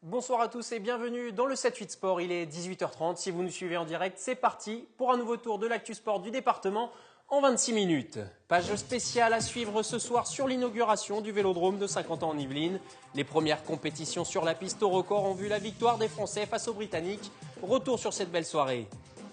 Bonsoir à tous et bienvenue dans le 7-8 Sport. Il est 18h30. Si vous nous suivez en direct, c'est parti pour un nouveau tour de l'actu sport du département en 26 minutes. Page spéciale à suivre ce soir sur l'inauguration du Vélodrome de 50 ans en Yvelines. Les premières compétitions sur la piste au record ont vu la victoire des Français face aux Britanniques. Retour sur cette belle soirée.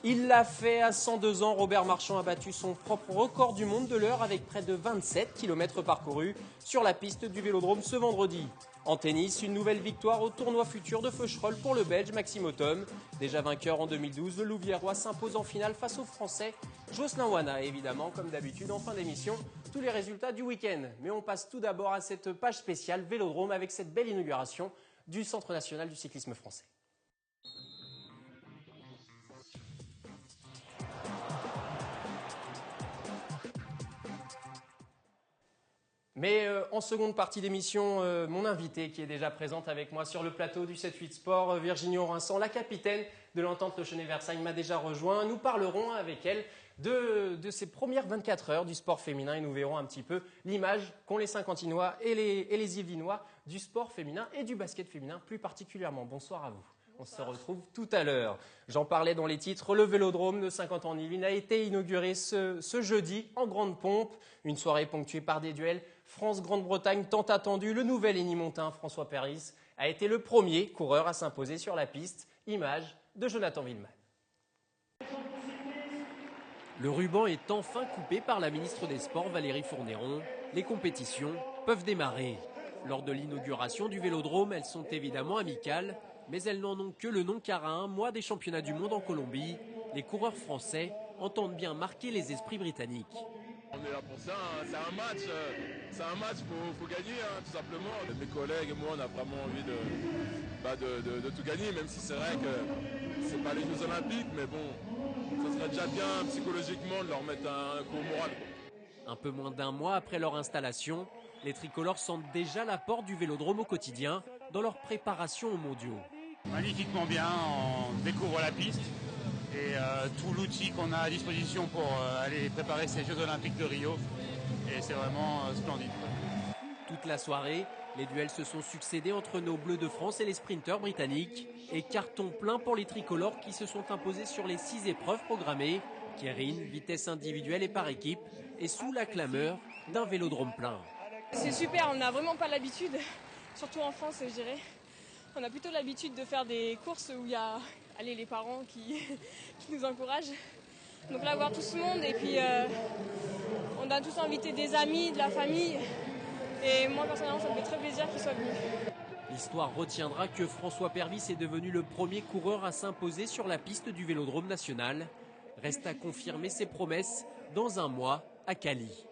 Il l'a fait à 102 ans. Robert Marchand a battu son propre record du monde de l'heure avec près de 27 km parcourus sur la piste du Vélodrome ce vendredi. En tennis, une nouvelle victoire au tournoi futur de Feucherolles pour le Belge Maxime Automne. Déjà vainqueur en 2012, le Louviérois s'impose en finale face au Français Jocelyn Wana. Et évidemment, comme d'habitude, en fin d'émission, tous les résultats du week-end. Mais on passe tout d'abord à cette page spéciale Vélodrome avec cette belle inauguration du Centre national du cyclisme français. Mais en seconde partie d'émission, mon invitée qui est déjà présente avec moi sur le plateau du 7-8 Sport, Virginie Orinçan, la capitaine de l'Entente Le Chesnay-Versailles, m'a déjà rejoint. Nous parlerons avec elle de ces premières 24 heures du sport féminin et nous verrons un petit peu l'image qu'ont les Saint-Quentinois et les Yvelinois du sport féminin et du basket féminin plus particulièrement. Bonsoir à vous. On se retrouve tout à l'heure. J'en parlais dans les titres. Le Vélodrome de 50 ans en Yvelines a été inauguré ce jeudi en grande pompe. Une soirée ponctuée par des duels France-Grande-Bretagne tant attendu. Le nouvel Énimontain, François Pervis, a été le premier coureur à s'imposer sur la piste. Image de Jonathan Villeman. Le ruban est enfin coupé par la ministre des Sports Valérie Fournéron. Les compétitions peuvent démarrer. Lors de l'inauguration du Vélodrome, elles sont évidemment amicales, mais elles n'en ont que le nom car à un mois des championnats du monde en Colombie, les coureurs français entendent bien marquer les esprits britanniques. On est là pour ça, hein. C'est un match, faut gagner, hein, tout simplement. Mes collègues et moi, on a vraiment envie de tout gagner, même si c'est vrai que c'est pas les Jeux Olympiques, mais bon, ça serait déjà bien psychologiquement de leur mettre un coup au moral, quoi. Un peu moins d'un mois après leur installation, les tricolores sentent déjà l'apport du Vélodrome au quotidien dans leur préparation aux mondiaux. Magnifiquement bien, on découvre la piste et tout l'outil qu'on a à disposition pour aller préparer ces Jeux Olympiques de Rio. Et c'est vraiment splendide. Toute la soirée, les duels se sont succédés entre nos Bleus de France et les sprinteurs britanniques. Et carton plein pour les tricolores qui se sont imposés sur les 6 épreuves programmées. Kérine, vitesse individuelle et par équipe, et sous la clameur d'un Vélodrome plein. C'est super, on n'a vraiment pas l'habitude, surtout en France je dirais. On a plutôt l'habitude de faire des courses où il y a les parents qui nous encouragent. Donc là, voir tout ce monde et puis on a tous invité des amis, de la famille. Et moi personnellement, ça me fait très plaisir qu'ils soient venus. L'histoire retiendra que François Pervis est devenu le premier coureur à s'imposer sur la piste du Vélodrome national. Reste à confirmer ses promesses dans un mois à Cali.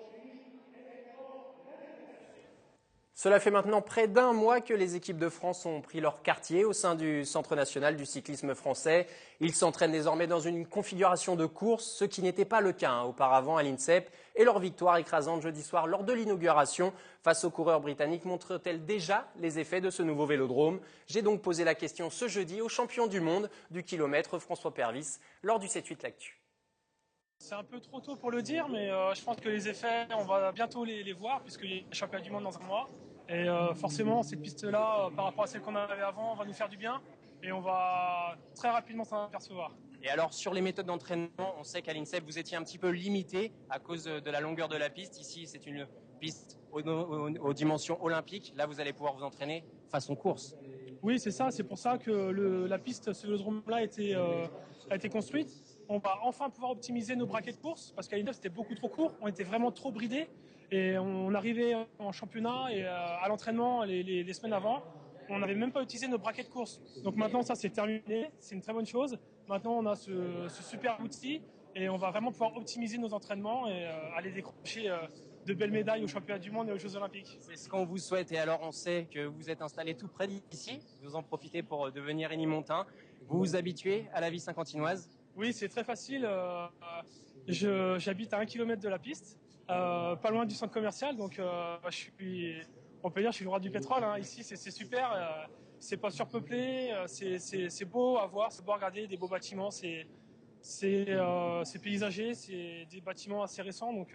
Cela fait maintenant près d'un mois que les équipes de France ont pris leur quartier au sein du Centre national du cyclisme français. Ils s'entraînent désormais dans une configuration de course, ce qui n'était pas le cas auparavant à l'INSEP. Et leur victoire écrasante jeudi soir lors de l'inauguration face aux coureurs britanniques montre-t-elle déjà les effets de ce nouveau vélodrome? J'ai donc posé la question ce jeudi au champion du monde du kilomètre François Pervis lors du 7-8 L'Actu. C'est un peu trop tôt pour le dire, mais je pense que les effets, on va bientôt les voir puisqu'il y a le championnat du monde dans un mois. Et forcément, cette piste-là, par rapport à celle qu'on avait avant, va nous faire du bien et on va très rapidement s'en apercevoir. Et alors, sur les méthodes d'entraînement, on sait qu'à l'INSEP, vous étiez un petit peu limité à cause de la longueur de la piste. Ici, c'est une piste aux dimensions olympiques. Là, vous allez pouvoir vous entraîner façon course. Oui, c'est ça. C'est pour ça que la piste, ce vélodrome-là a été construite. On va enfin pouvoir optimiser nos braquets de course parce qu'à l'INSEP, c'était beaucoup trop court. On était vraiment trop bridés. Et on arrivait en championnat et à l'entraînement les semaines avant, on n'avait même pas utilisé nos braquets de course. Donc maintenant, ça c'est terminé, c'est une très bonne chose. Maintenant, on a ce super outil et on va vraiment pouvoir optimiser nos entraînements et aller décrocher de belles médailles aux championnats du monde et aux Jeux Olympiques. C'est ce qu'on vous souhaite. Et alors, on sait que vous êtes installé tout près d'ici. Vous en profitez pour devenir Énimontain. Vous vous habituez à la vie saint-quentinoise? Oui, c'est très facile. J'habite à 1 km de la piste. Pas loin du centre commercial, donc on peut dire que je suis le roi du pétrole. Ici, c'est super, c'est pas surpeuplé, c'est beau à voir, c'est beau à regarder, des beaux bâtiments, c'est C'est paysager, c'est des bâtiments assez récents, donc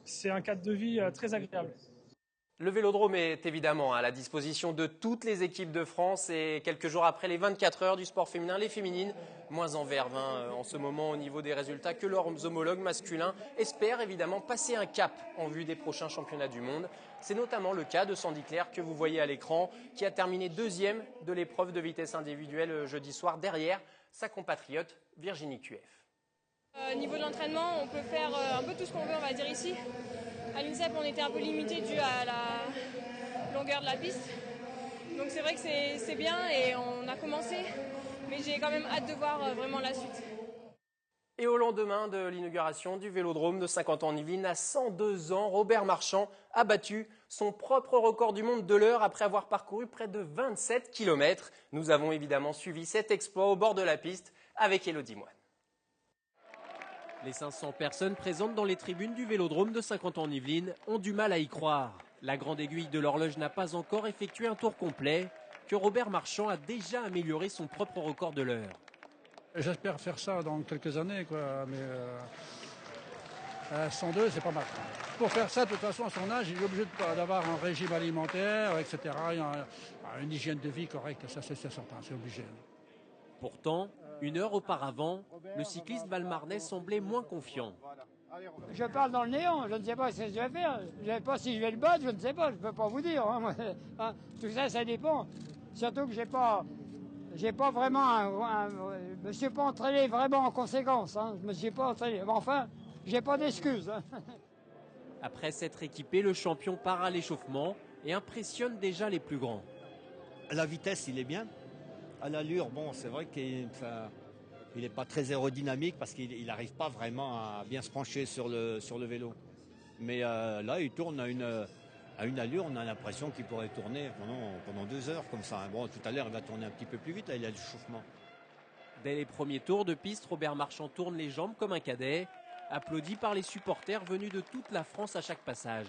c'est un cadre de vie très agréable. Le Vélodrome est évidemment à la disposition de toutes les équipes de France et quelques jours après les 24 heures du sport féminin, les féminines, moins en verve en ce moment au niveau des résultats que leurs homologues masculins espèrent évidemment passer un cap en vue des prochains championnats du monde. C'est notamment le cas de Sandy Claire que vous voyez à l'écran qui a terminé deuxième de l'épreuve de vitesse individuelle jeudi soir derrière sa compatriote Virginie Cuef. Au niveau de l'entraînement, on peut faire un peu tout ce qu'on veut, on va dire ici. À l'INSEP, on était un peu limité dû à la longueur de la piste. Donc c'est vrai que c'est bien et on a commencé, mais j'ai quand même hâte de voir vraiment la suite. Et au lendemain de l'inauguration du Vélodrome de Saint-Quentin-en-Yvelines, à 102 ans, Robert Marchand a battu son propre record du monde de l'heure après avoir parcouru près de 27 km. Nous avons évidemment suivi cet exploit au bord de la piste avec Élodie Moine. Les 500 personnes présentes dans les tribunes du Vélodrome de Saint-Quentin-en-Yvelines ont du mal à y croire. La grande aiguille de l'horloge n'a pas encore effectué un tour complet, que Robert Marchand a déjà amélioré son propre record de l'heure. J'espère faire ça dans quelques années, quoi. Mais 102, c'est pas mal. Pour faire ça, de toute façon, à son âge, il est obligé d'avoir un régime alimentaire, etc. Une hygiène de vie correcte, ça c'est certain, c'est obligé. Pourtant, une heure auparavant, le cycliste valmarnais semblait moins confiant. Je parle dans le néant, je ne sais pas ce que je vais faire. Je ne sais pas si je vais le battre, je ne sais pas, je ne peux pas vous dire. Tout ça, ça dépend. Surtout que j'ai pas vraiment, je me suis pas entraîné vraiment en conséquence. Je me suis pas entraîné. Mais enfin, j'ai pas d'excuses. Après s'être équipé, le champion part à l'échauffement et impressionne déjà les plus grands. À la vitesse, il est bien. À l'allure, bon, c'est vrai qu'il n'est pas très aérodynamique parce qu'il n'arrive pas vraiment à bien se pencher sur le vélo. Mais là, il tourne à une allure, on a l'impression qu'il pourrait tourner pendant 2 heures comme ça. Bon, tout à l'heure, il va tourner un petit peu plus vite, là, il a du chauffement. Dès les premiers tours de piste, Robert Marchand tourne les jambes comme un cadet, applaudi par les supporters venus de toute la France à chaque passage.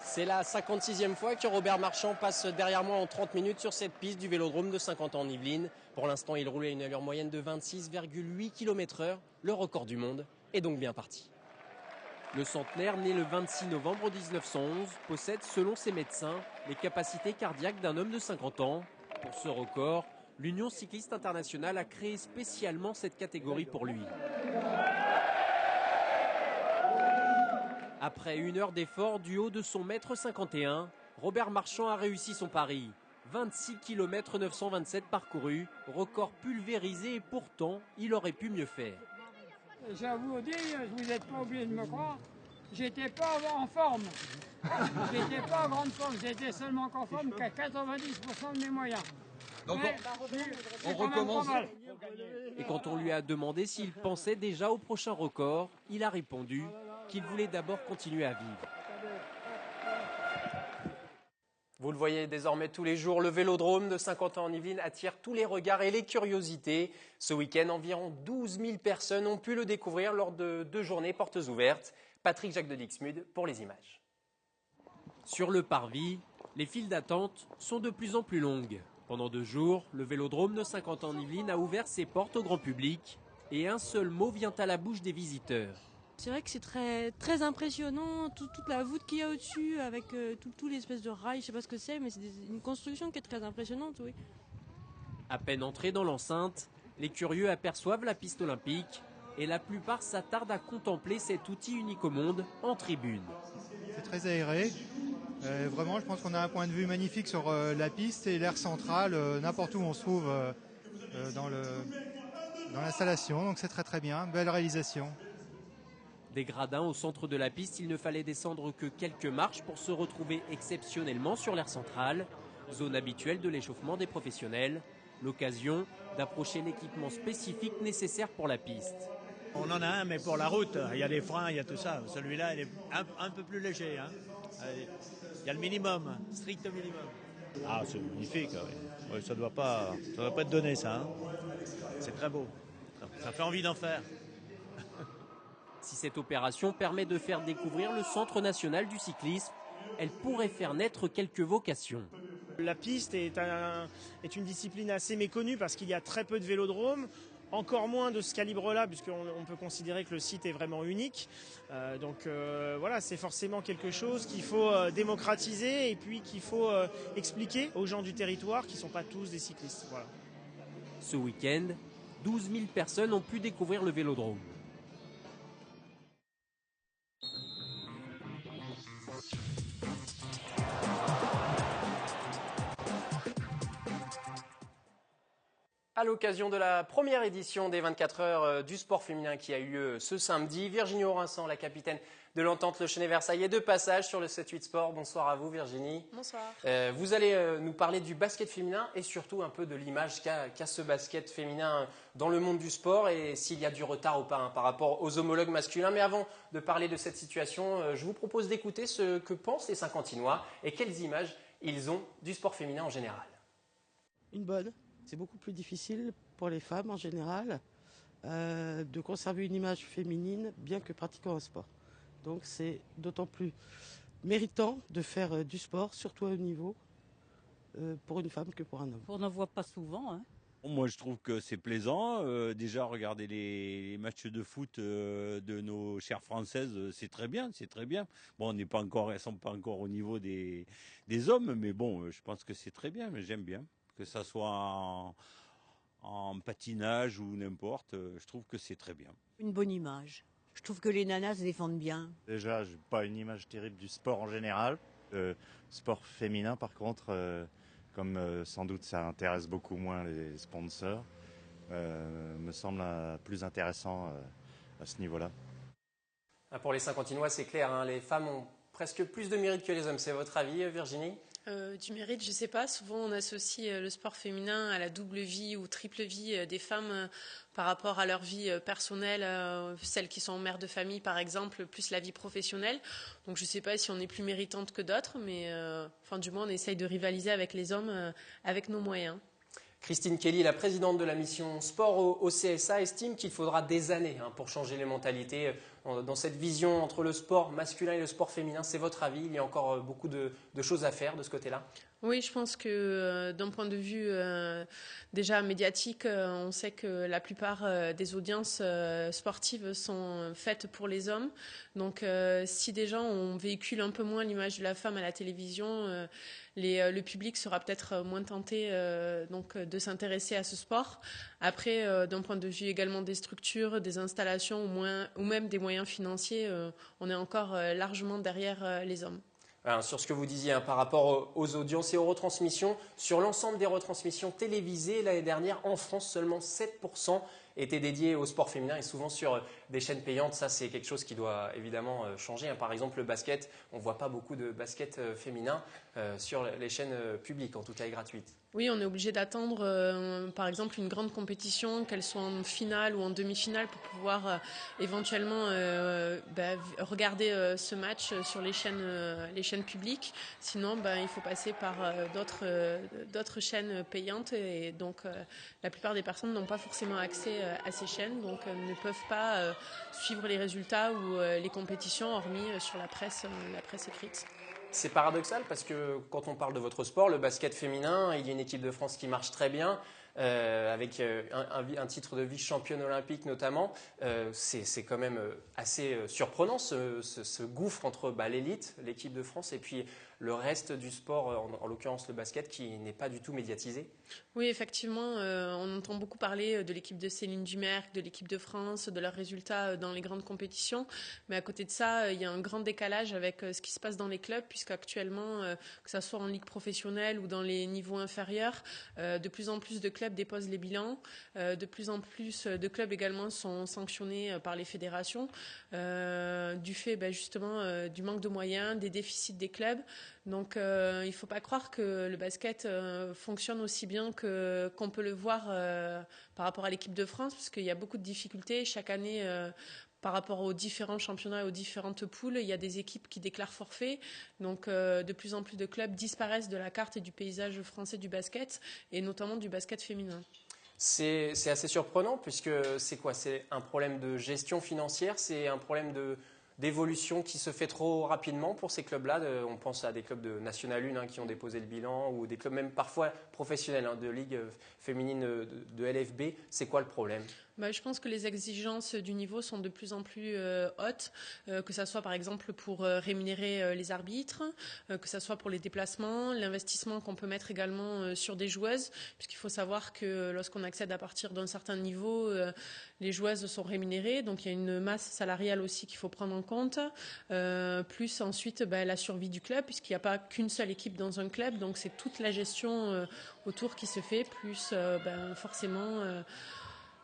C'est la 56e fois que Robert Marchand passe derrière moi en 30 minutes sur cette piste du Vélodrome de Saint-Quentin-en-Yvelines. Pour l'instant, il roule à une allure moyenne de 26,8 km/h. Le record du monde est donc bien parti. Le centenaire, né le 26 novembre 1911, possède, selon ses médecins, les capacités cardiaques d'un homme de 50 ans. Pour ce record, l'Union cycliste internationale a créé spécialement cette catégorie pour lui. Après 1 heure d'effort du haut de son 1,51 m, Robert Marchand a réussi son pari. 26 km 927 parcourus, record pulvérisé et pourtant, il aurait pu mieux faire. Je vais vous dire, vous n'êtes pas obligé de me croire, j'étais pas en forme. J'étais pas en grande forme, j'étais seulement en forme qu'à 90% de mes moyens. Donc on recommence. Et quand on lui a demandé s'il pensait déjà au prochain record, il a répondu qu'il voulait d'abord continuer à vivre. Vous le voyez désormais tous les jours, le Vélodrome de Saint-Quentin-en-Yvelines attire tous les regards et les curiosités. Ce week-end, environ 12 000 personnes ont pu le découvrir lors de 2 journées portes ouvertes. Patrick Jacques de Dixmude pour les images. Sur le parvis, les files d'attente sont de plus en plus longues. Pendant 2 jours, le Vélodrome de Saint-Quentin-en-Yvelines a ouvert ses portes au grand public et un seul mot vient à la bouche des visiteurs. C'est vrai que c'est très impressionnant, toute la voûte qu'il y a au-dessus avec tout l'espèce de rail, je ne sais pas ce que c'est, mais c'est une construction qui est très impressionnante, oui. À peine entrés dans l'enceinte, les curieux aperçoivent la piste olympique et la plupart s'attardent à contempler cet outil unique au monde en tribune. C'est très aéré. Vraiment, je pense qu'on a un point de vue magnifique sur la piste et l'air central, n'importe où on se trouve dans l'installation. Donc c'est très très bien, belle réalisation. Des gradins au centre de la piste, il ne fallait descendre que quelques marches pour se retrouver exceptionnellement sur l'air central, zone habituelle de l'échauffement des professionnels, l'occasion d'approcher l'équipement spécifique nécessaire pour la piste. On en a un, mais pour la route, il y a des freins, il y a tout ça. Celui-là, il est un peu plus léger. Il y a le minimum, strict minimum. Ah, c'est magnifique. Oui. Ouais, ça doit pas être donné, ça. C'est très beau. Ça fait envie d'en faire. Si cette opération permet de faire découvrir le Centre national du cyclisme, elle pourrait faire naître quelques vocations. La piste est une discipline assez méconnue parce qu'il y a très peu de vélodromes. encore moins de ce calibre-là, puisqu'on peut considérer que le site est vraiment unique. Donc voilà, c'est forcément quelque chose qu'il faut démocratiser et puis qu'il faut expliquer aux gens du territoire qui ne sont pas tous des cyclistes. Voilà. Ce week-end, 12 000 personnes ont pu découvrir le vélodrome. À l'occasion de la première édition des 24 heures du sport féminin qui a eu lieu ce samedi, Virginie Orinçan, la capitaine de l'Entente Le Chenet-Versailles, est de passage sur le 7-8 Sport. Bonsoir à vous Virginie. Bonsoir. Vous allez nous parler du basket féminin et surtout un peu de l'image qu'a ce basket féminin dans le monde du sport et s'il y a du retard ou pas par rapport aux homologues masculins. Mais avant de parler de cette situation, je vous propose d'écouter ce que pensent les Saint-Quentinois et quelles images ils ont du sport féminin en général. Une bonne. C'est beaucoup plus difficile pour les femmes en général de conserver une image féminine bien que pratiquant un sport. Donc c'est d'autant plus méritant de faire du sport, surtout à haut niveau, pour une femme que pour un homme. On n'en voit pas souvent. Hein. Moi je trouve que c'est plaisant. Déjà regarder les matchs de foot de nos chères françaises, c'est très bien, c'est très bien. Bon, elles ne sont pas encore au niveau des hommes, mais bon, je pense que c'est très bien, mais j'aime bien. Que ça soit en patinage ou n'importe, je trouve que c'est très bien. Une bonne image. Je trouve que les nanas se défendent bien. Déjà, je n'ai pas une image terrible du sport en général. Sport féminin, par contre, comme sans doute ça intéresse beaucoup moins les sponsors, me semble plus intéressant à ce niveau-là. Pour les Saint-Quentinois, c'est clair, hein, les femmes ont presque plus de mérite que les hommes. C'est votre avis, Virginie ? Du mérite, je sais pas. Souvent, on associe le sport féminin à la double vie ou triple vie des femmes par rapport à leur vie personnelle, celles qui sont mères de famille, par exemple, plus la vie professionnelle. Donc, je sais pas si on est plus méritante que d'autres, mais du moins, on essaye de rivaliser avec les hommes avec nos moyens. Christine Kelly, la présidente de la mission sport au CSA, estime qu'il faudra des années pour changer les mentalités dans cette vision entre le sport masculin et le sport féminin. C'est votre avis? Il y a encore beaucoup de choses à faire de ce côté-là? Oui, je pense que d'un point de vue déjà médiatique, on sait que la plupart des audiences sportives sont faites pour les hommes. Donc si déjà on véhicule un peu moins l'image de la femme à la télévision, le public sera peut-être moins tenté de s'intéresser à ce sport. Après, d'un point de vue également des structures, des installations ou même des moyens financiers, on est encore largement derrière les hommes. Alors, sur ce que vous disiez par rapport aux audiences et aux retransmissions, sur l'ensemble des retransmissions télévisées l'année dernière, en France, seulement 7% étaient dédiés au sport féminin et souvent sur des chaînes payantes. Ça, c'est quelque chose qui doit évidemment changer. Par exemple, le basket, on ne voit pas beaucoup de basket féminin sur les chaînes publiques, en tout cas et gratuites. Oui, on est obligé d'attendre, par exemple, une grande compétition, qu'elle soit en finale ou en demi-finale, pour pouvoir éventuellement regarder ce match sur les chaînes publiques. Sinon, il faut passer par d'autres chaînes payantes. Et donc, la plupart des personnes n'ont pas forcément accès à ces chaînes, donc ne peuvent pas suivre les résultats ou les compétitions, hormis sur la presse écrite. C'est paradoxal parce que quand on parle de votre sport, le basket féminin, il y a une équipe de France qui marche très bien, avec un titre de vice-championne olympique notamment. C'est quand même assez surprenant ce gouffre entre l'élite, l'équipe de France, et puis le reste du sport, en l'occurrence le basket, qui n'est pas du tout médiatisé. Oui, effectivement, on entend beaucoup parler de l'équipe de Céline Dumerc, de l'équipe de France, de leurs résultats dans les grandes compétitions. Mais à côté de ça, il y a un grand décalage avec ce qui se passe dans les clubs, puisqu'actuellement, que ce soit en ligue professionnelle ou dans les niveaux inférieurs, de plus en plus de clubs déposent les bilans. De plus en plus de clubs également sont sanctionnés par les fédérations du fait justement du manque de moyens, des déficits des clubs. Donc il ne faut pas croire que le basket fonctionne aussi bien qu'on peut le voir par rapport à l'équipe de France, parce qu'il y a beaucoup de difficultés chaque année. Par rapport aux différents championnats et aux différentes poules, il y a des équipes qui déclarent forfait. Donc, de plus en plus de clubs disparaissent de la carte et du paysage français du basket, et notamment du basket féminin. C'est assez surprenant, puisque c'est quoi? C'est un problème de gestion financière, c'est un problème d'évolution qui se fait trop rapidement pour ces clubs-là. On pense à des clubs de National 1 qui ont déposé le bilan ou des clubs même parfois professionnels de ligue féminine de LFB. C'est quoi le problème ? Je pense que les exigences du niveau sont de plus en plus hautes, que ce soit par exemple pour rémunérer les arbitres, que ce soit pour les déplacements, l'investissement qu'on peut mettre également sur des joueuses, puisqu'il faut savoir que lorsqu'on accède à partir d'un certain niveau, les joueuses sont rémunérées, donc il y a une masse salariale aussi qu'il faut prendre en compte, plus ensuite la survie du club, puisqu'il n'y a pas qu'une seule équipe dans un club, donc c'est toute la gestion autour qui se fait, plus forcément...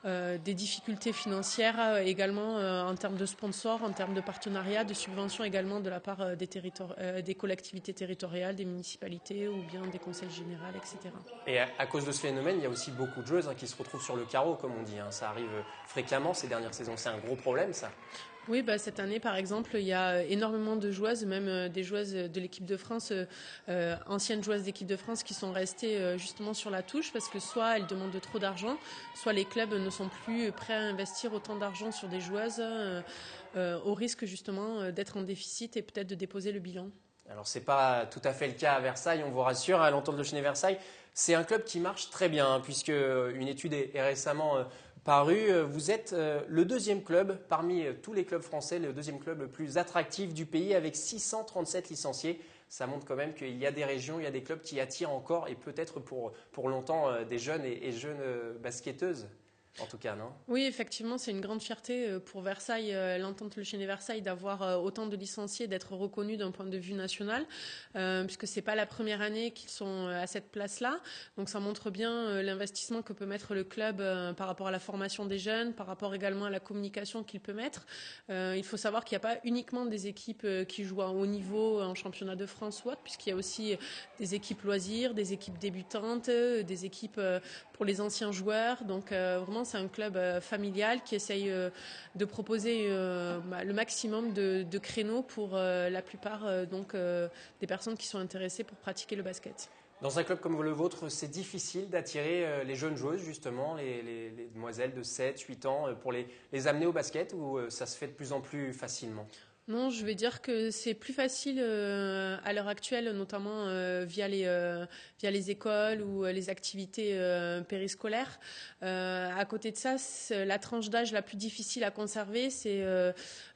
des difficultés financières également en termes de sponsors, en termes de partenariats, de subventions également de la part des collectivités territoriales, des municipalités ou bien des conseils généraux, etc. Et à cause de ce phénomène, il y a aussi beaucoup de joueuses qui se retrouvent sur le carreau, comme on dit. Ça arrive fréquemment ces dernières saisons. C'est un gros problème, ça. Oui, cette année, par exemple, il y a énormément de joueuses, même des joueuses de l'équipe de France, anciennes joueuses d'équipe de France qui sont restées justement sur la touche parce que soit elles demandent trop d'argent, soit les clubs ne sont plus prêts à investir autant d'argent sur des joueuses au risque justement d'être en déficit et peut-être de déposer le bilan. Alors, ce n'est pas tout à fait le cas à Versailles, on vous rassure, à l'entente de Chenay-Versailles. C'est un club qui marche très bien, puisque une étude est récemment parue. Vous êtes le deuxième club parmi tous les clubs français, le deuxième club le plus attractif du pays avec 637 licenciés. Ça montre quand même qu'il y a des régions, il y a des clubs qui attirent encore et peut-être pour longtemps des jeunes et jeunes basketteuses. En tout cas, non ? Oui, effectivement, c'est une grande fierté pour Versailles, l'entente Le Chenay-Versailles, d'avoir autant de licenciés, d'être reconnus d'un point de vue national, puisque c'est pas la première année qu'ils sont à cette place-là. Donc, ça montre bien l'investissement que peut mettre le club par rapport à la formation des jeunes, par rapport également à la communication qu'il peut mettre. Il faut savoir qu'il n'y a pas uniquement des équipes qui jouent à haut niveau en championnat de France ou autre, puisqu'il y a aussi des équipes loisirs, des équipes débutantes, des équipes pour les anciens joueurs. Donc, vraiment, c'est un club familial qui essaye de proposer le maximum de créneaux pour la plupart des personnes qui sont intéressées pour pratiquer le basket. Dans un club comme le vôtre, c'est difficile d'attirer les jeunes joueuses, justement, les demoiselles de 7, 8 ans, pour les amener au basket, ou ça se fait de plus en plus facilement ? Non, je vais dire que c'est plus facile à l'heure actuelle, notamment via les écoles ou les activités périscolaires. À côté de ça, la tranche d'âge la plus difficile à conserver, c'est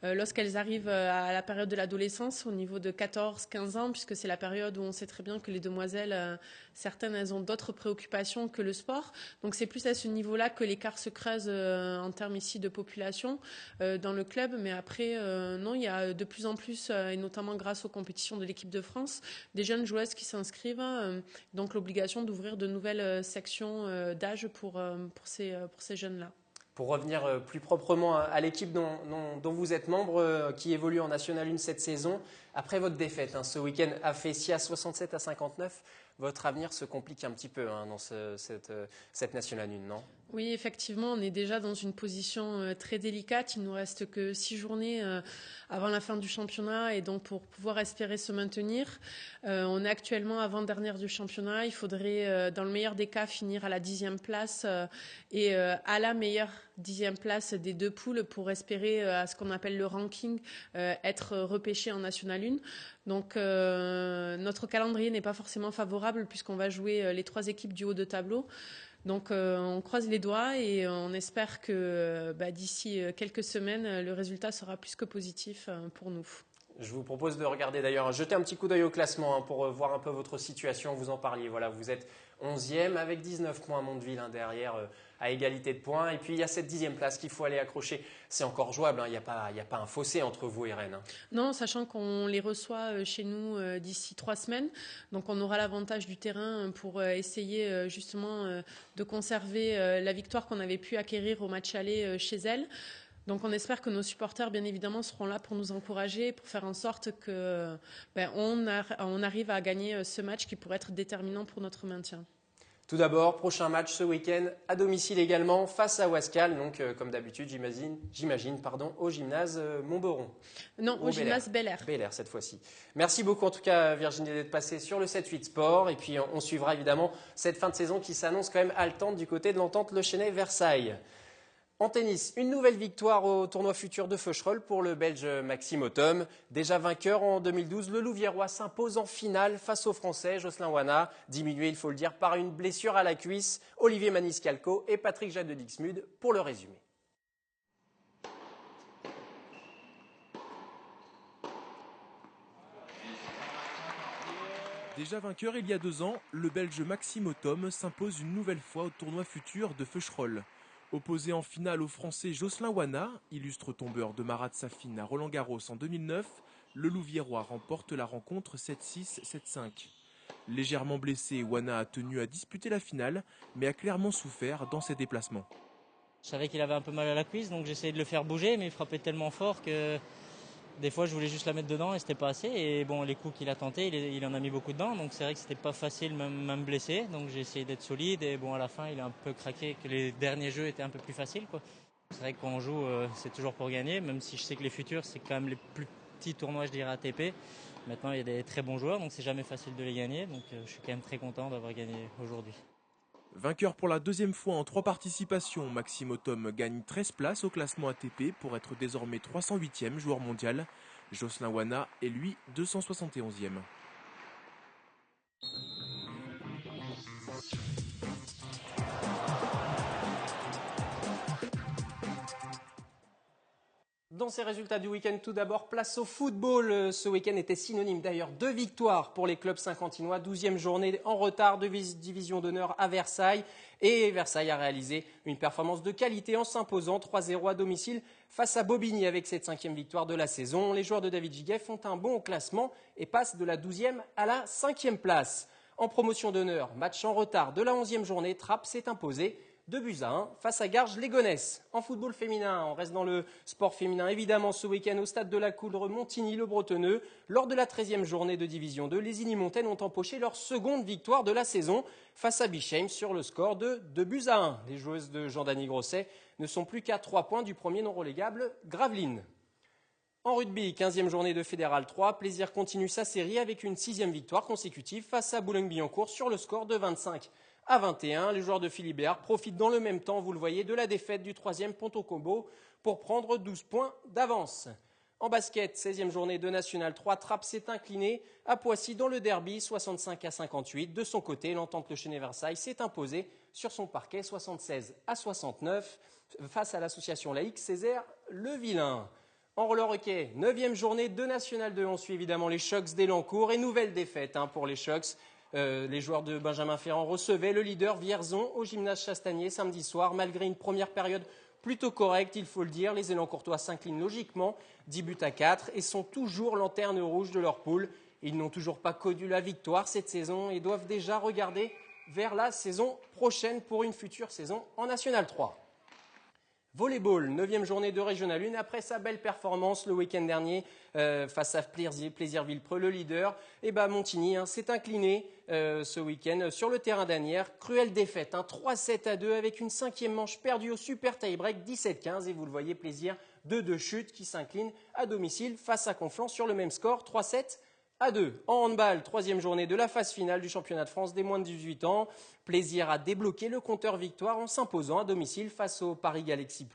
lorsqu'elles arrivent à la période de l'adolescence, au niveau de 14-15 ans, puisque c'est la période où on sait très bien que les demoiselles, certaines, elles ont d'autres préoccupations que le sport. Donc c'est plus à ce niveau-là que l'écart se creuse en termes ici de population dans le club. Mais après, non, il y a de plus en plus, et notamment grâce aux compétitions de l'équipe de France, des jeunes joueuses qui s'inscrivent. Donc l'obligation d'ouvrir de nouvelles sections d'âge pour ces jeunes-là. Pour revenir plus proprement à l'équipe dont vous êtes membre, qui évolue en National 1 cette saison, après votre défaite ce week-end à Fessia 67-59, votre avenir se complique un petit peu dans cette National 1, non ? Oui, effectivement, on est déjà dans une position très délicate. Il ne nous reste que 6 journées avant la fin du championnat et donc pour pouvoir espérer se maintenir. On est actuellement avant-dernière du championnat. Il faudrait, dans le meilleur des cas, finir à la 10e place et à la meilleure 10e place des 2 poules pour espérer, à ce qu'on appelle le ranking, être repêché en National 1. Donc notre calendrier n'est pas forcément favorable puisqu'on va jouer les 3 équipes du haut de tableau. Donc on croise les doigts et on espère que d'ici quelques semaines, le résultat sera plus que positif pour nous. Je vous propose de regarder d'ailleurs, jeter un petit coup d'œil au classement pour voir un peu votre situation. Vous en parliez, voilà, vous êtes 11e avec 19 points, Mondeville derrière à égalité de points. Et puis il y a cette 10e place qu'il faut aller accrocher. C'est encore jouable, il n'y a pas un fossé entre vous et Rennes. Non, sachant qu'on les reçoit chez nous d'ici 3 semaines. Donc on aura l'avantage du terrain pour essayer justement de conserver la victoire qu'on avait pu acquérir au match aller chez elles. Donc on espère que nos supporters, bien évidemment, seront là pour nous encourager, pour faire en sorte que on arrive à gagner ce match qui pourrait être déterminant pour notre maintien. Tout d'abord, prochain match ce week-end, à domicile également, face à Wascal, donc comme d'habitude, j'imagine, au gymnase Montberon. Non, au gymnase Bel Air. Bel Air cette fois-ci. Merci beaucoup en tout cas Virginie d'être passée sur le 7-8 Sport et puis on suivra évidemment cette fin de saison qui s'annonce quand même haletante du côté de l'entente Le Chesnay-Versailles. En tennis, une nouvelle victoire au tournoi futur de Feucherolles pour le Belge Maxime Othom. Déjà vainqueur en 2012, le Louviérois s'impose en finale face au Français Jocelyn Wana, diminué, il faut le dire, par une blessure à la cuisse. Olivier Maniscalco et Patrick Jade de Dixmude pour le résumé. Déjà vainqueur il y a 2 ans, le Belge Maxime Othom s'impose une nouvelle fois au tournoi futur de Feucherolles. Opposé en finale au Français Jocelyn Wana, illustre tombeur de Marat Safin à Roland-Garros en 2009, le Louviérois remporte la rencontre 7-6, 7-5. Légèrement blessé, Wana a tenu à disputer la finale, mais a clairement souffert dans ses déplacements. Je savais qu'il avait un peu mal à la cuisse, donc j'essayais de le faire bouger, mais il frappait tellement fort que des fois je voulais juste la mettre dedans et c'était pas assez. Et bon, les coups qu'il a tentés, il en a mis beaucoup dedans, donc c'est vrai que c'était pas facile, même blessé. Donc j'ai essayé d'être solide et bon, à la fin il a un peu craqué, que les derniers jeux étaient un peu plus faciles, quoi. C'est vrai que quand on joue, c'est toujours pour gagner, même si je sais que les futurs, c'est quand même les plus petits tournois, je dirais, ATP. Maintenant, il y a des très bons joueurs, donc c'est jamais facile de les gagner. Donc je suis quand même très content d'avoir gagné aujourd'hui. Vainqueur pour la 2e fois en 3 participations, Maxime Othom gagne 13 places au classement ATP pour être désormais 308e joueur mondial. Jocelyn Wana est lui 271e. Dans ces résultats du week-end, tout d'abord, place au football. Ce week-end était synonyme d'ailleurs de victoire pour les clubs saint-quentinois. 12e journée en retard de division d'honneur à Versailles. Et Versailles a réalisé une performance de qualité en s'imposant 3-0 à domicile face à Bobigny avec cette 5e victoire de la saison. Les joueurs de David Giguet font un bon classement et passent de la 12e à la 5e place. En promotion d'honneur, match en retard de la 11e journée, Trappes s'est imposé 2-1 face à Garges-les-Gonesse. En football féminin, on reste dans le sport féminin évidemment ce week-end au stade de la Coudre Montigny-le-Bretonneux. Lors de la 13e journée de Division 2, les Inimontaines ont empoché leur seconde victoire de la saison face à Bischheim sur le score de 2-1. Les joueuses de Jean-Dany Grosset ne sont plus qu'à 3 points du premier non relégable Gravelines. En rugby, 15e journée de Fédéral 3, Plaisir continue sa série avec une 6e victoire consécutive face à Boulogne-Billancourt sur le score de 25-21. Les joueurs de Philibert profitent dans le même temps, vous le voyez, de la défaite du 3e Ponto Combo pour prendre 12 points d'avance. En basket, 16e journée de National 3, Trappes s'est incliné à Poissy dans le derby 65-58. De son côté, l'entente Le Chenet-Versailles s'est imposée sur son parquet 76-69 face à l'association laïque Césaire-le-Vilain. En roller hockey, 9e journée de National 2, on suit évidemment les Shucks d'Elancourt et nouvelle défaite pour les Shucks. Les joueurs de Benjamin Ferrand recevaient le leader Vierzon au gymnase Chastanier samedi soir. Malgré une première période plutôt correcte, il faut le dire, les Élancourtois s'inclinent logiquement 10-4 et sont toujours lanterne rouge de leur poule. Ils n'ont toujours pas connu la victoire cette saison et doivent déjà regarder vers la saison prochaine pour une future saison en National 3. Volleyball, 9e journée de Régional 1. Après sa belle performance le week-end dernier face à Plaisir-Villepreux, le leader, Montigny s'est incliné ce week-end sur le terrain d'Asnières. Cruelle défaite, 3-7-2 avec une 5e manche perdue au super tie-break 17-15. Et vous le voyez, Plaisir de 2 chutes qui s'incline à domicile face à Conflans sur le même score, 3-7-2. En handball, 3e journée de la phase finale du championnat de France des moins de 18 ans. Plaisir a débloqué le compteur victoire en s'imposant à domicile face au Paris Galaxy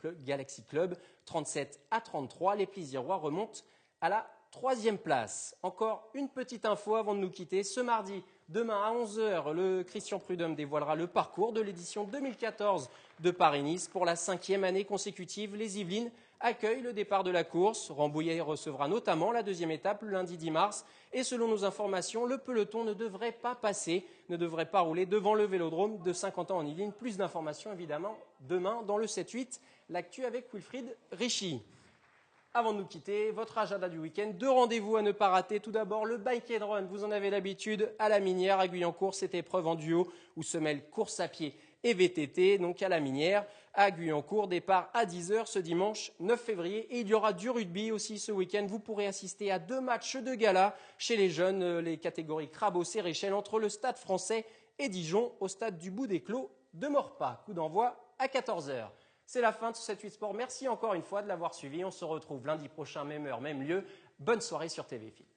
Club, 37-33. Les Plaisirois remontent à la 3e place. Encore une petite info avant de nous quitter. Ce mardi, demain à 11h, le Christian Prudhomme dévoilera le parcours de l'édition 2014 de Paris-Nice. Pour la 5e année consécutive, les Yvelines accueillent le départ de la course. Rambouillet recevra notamment la 2e étape le lundi 10 mars. Et selon nos informations, le peloton ne devrait pas rouler devant le vélodrome de Saint-Quentin en Yvelines. Plus d'informations évidemment demain dans le 7-8, l'actu avec Wilfried Richy. Avant de nous quitter, votre agenda du week-end, 2 rendez-vous à ne pas rater. Tout d'abord, le Bike and Run, vous en avez l'habitude, à la Minière, à Guyancourt, cette épreuve en duo où se mêlent course à pied et VTT, donc à la Minière, à Guyancourt, départ à 10h ce dimanche 9 février. Et il y aura du rugby aussi ce week-end. Vous pourrez assister à 2 matchs de gala chez les jeunes, les catégories Crabot-Séréchelle entre le Stade français et Dijon au stade du Bout des Clos de Maurepas. Coup d'envoi à 14h. C'est la fin de ce 7-8 Sport. Merci encore une fois de l'avoir suivi. On se retrouve lundi prochain, même heure, même lieu. Bonne soirée sur TV Film.